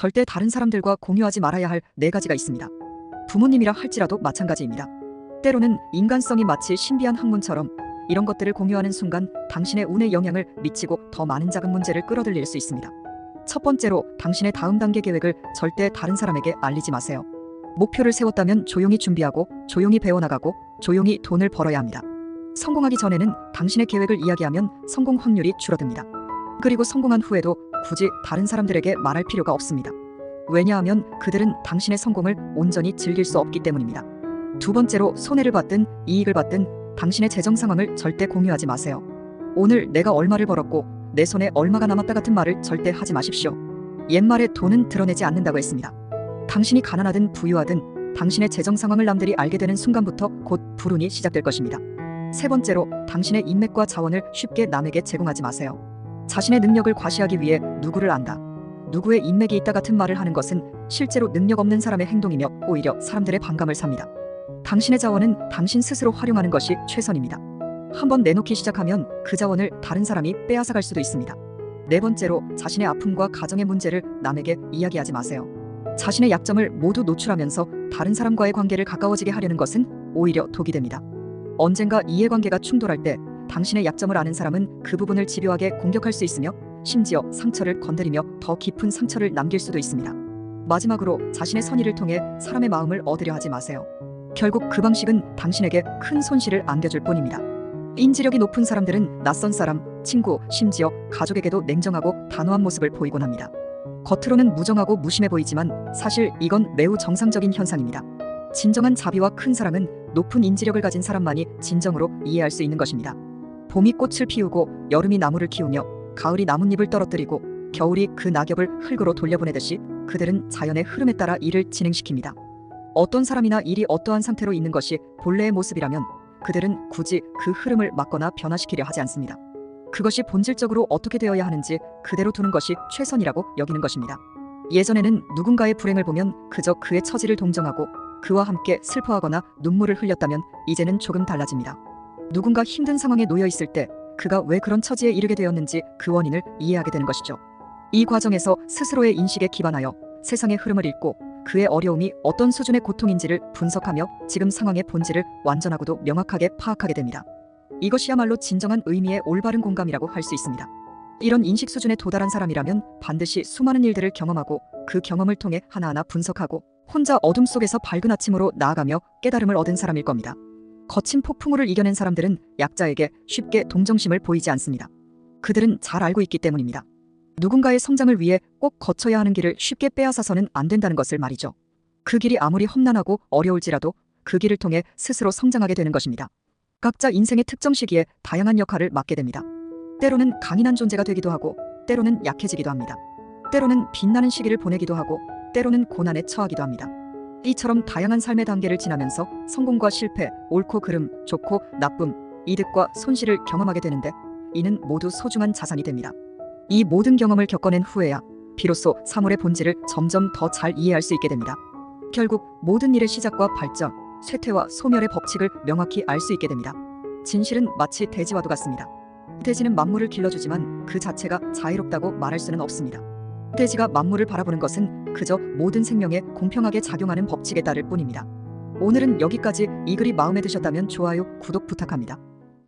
절대 다른 사람들과 공유하지 말아야 할 4가지가 있습니다. 부모님이라 할지라도 마찬가지입니다. 때로는 인간성이 마치 신비한 학문처럼 이런 것들을 공유하는 순간 당신의 운에 영향을 미치고 더 많은 작은 문제를 끌어들일 수 있습니다. 첫 번째로, 당신의 다음 단계 계획을 절대 다른 사람에게 알리지 마세요. 목표를 세웠다면 조용히 준비하고 조용히 배워나가고 조용히 돈을 벌어야 합니다. 성공하기 전에는 당신의 계획을 이야기하면 성공 확률이 줄어듭니다. 그리고 성공한 후에도 굳이 다른 사람들에게 말할 필요가 없습니다. 왜냐하면 그들은 당신의 성공을 온전히 즐길 수 없기 때문입니다. 두 번째로, 손해를 봤든 이익을 봤든 당신의 재정 상황을 절대 공유하지 마세요. 오늘 내가 얼마를 벌었고 내 손에 얼마가 남았다 같은 말을 절대 하지 마십시오. 옛말에 돈은 드러내지 않는다고 했습니다. 당신이 가난하든 부유하든 당신의 재정 상황을 남들이 알게 되는 순간부터 곧 불운이 시작될 것입니다. 세 번째로, 당신의 인맥과 자원을 쉽게 남에게 제공하지 마세요. 자신의 능력을 과시하기 위해 누구를 안다, 누구의 인맥이 있다 같은 말을 하는 것은 실제로 능력 없는 사람의 행동이며 오히려 사람들의 반감을 삽니다. 당신의 자원은 당신 스스로 활용하는 것이 최선입니다. 한번 내놓기 시작하면 그 자원을 다른 사람이 빼앗아갈 수도 있습니다. 네 번째로, 자신의 아픔과 가정의 문제를 남에게 이야기하지 마세요. 자신의 약점을 모두 노출하면서 다른 사람과의 관계를 가까워지게 하려는 것은 오히려 독이 됩니다. 언젠가 이해관계가 충돌할 때 당신의 약점을 아는 사람은 그 부분을 집요하게 공격할 수 있으며 심지어 상처를 건드리며 더 깊은 상처를 남길 수도 있습니다. 마지막으로, 자신의 선의를 통해 사람의 마음을 얻으려 하지 마세요. 결국 그 방식은 당신에게 큰 손실을 안겨줄 뿐입니다. 인지력이 높은 사람들은 낯선 사람, 친구, 심지어 가족에게도 냉정하고 단호한 모습을 보이곤 합니다. 겉으로는 무정하고 무심해 보이지만 사실 이건 매우 정상적인 현상입니다. 진정한 자비와 큰 사랑은 높은 인지력을 가진 사람만이 진정으로 이해할 수 있는 것입니다. 봄이 꽃을 피우고 여름이 나무를 키우며 가을이 나뭇잎을 떨어뜨리고 겨울이 그 낙엽을 흙으로 돌려보내듯이 그들은 자연의 흐름에 따라 일을 진행시킵니다. 어떤 사람이나 일이 어떠한 상태로 있는 것이 본래의 모습이라면 그들은 굳이 그 흐름을 막거나 변화시키려 하지 않습니다. 그것이 본질적으로 어떻게 되어야 하는지 그대로 두는 것이 최선이라고 여기는 것입니다. 예전에는 누군가의 불행을 보면 그저 그의 처지를 동정하고 그와 함께 슬퍼하거나 눈물을 흘렸다면 이제는 조금 달라집니다. 누군가 힘든 상황에 놓여 있을 때 그가 왜 그런 처지에 이르게 되었는지 그 원인을 이해하게 되는 것이죠. 이 과정에서 스스로의 인식에 기반하여 세상의 흐름을 읽고 그의 어려움이 어떤 수준의 고통인지를 분석하며 지금 상황의 본질을 완전하고도 명확하게 파악하게 됩니다. 이것이야말로 진정한 의미의 올바른 공감이라고 할 수 있습니다. 이런 인식 수준에 도달한 사람이라면 반드시 수많은 일들을 경험하고 그 경험을 통해 하나하나 분석하고 혼자 어둠 속에서 밝은 아침으로 나아가며 깨달음을 얻은 사람일 겁니다. 거친 폭풍우를 이겨낸 사람들은 약자에게 쉽게 동정심을 보이지 않습니다. 그들은 잘 알고 있기 때문입니다. 누군가의 성장을 위해 꼭 거쳐야 하는 길을 쉽게 빼앗아서는 안 된다는 것을 말이죠. 그 길이 아무리 험난하고 어려울지라도 그 길을 통해 스스로 성장하게 되는 것입니다. 각자 인생의 특정 시기에 다양한 역할을 맡게 됩니다. 때로는 강인한 존재가 되기도 하고 때로는 약해지기도 합니다. 때로는 빛나는 시기를 보내기도 하고 때로는 고난에 처하기도 합니다. 이처럼 다양한 삶의 단계를 지나면서 성공과 실패, 옳고 그름, 좋고 나쁨, 이득과 손실을 경험하게 되는데 이는 모두 소중한 자산이 됩니다. 이 모든 경험을 겪어낸 후에야 비로소 사물의 본질을 점점 더 잘 이해할 수 있게 됩니다. 결국 모든 일의 시작과 발전, 쇠퇴와 소멸의 법칙을 명확히 알 수 있게 됩니다. 진실은 마치 돼지와도 같습니다. 돼지는 만물을 길러주지만 그 자체가 자유롭다고 말할 수는 없습니다. 돼지가 만물을 바라보는 것은 그저 모든 생명에 공평하게 작용하는 법칙에 따를 뿐입니다. 오늘은 여기까지. 이 글이 마음에 드셨다면 좋아요, 구독 부탁합니다.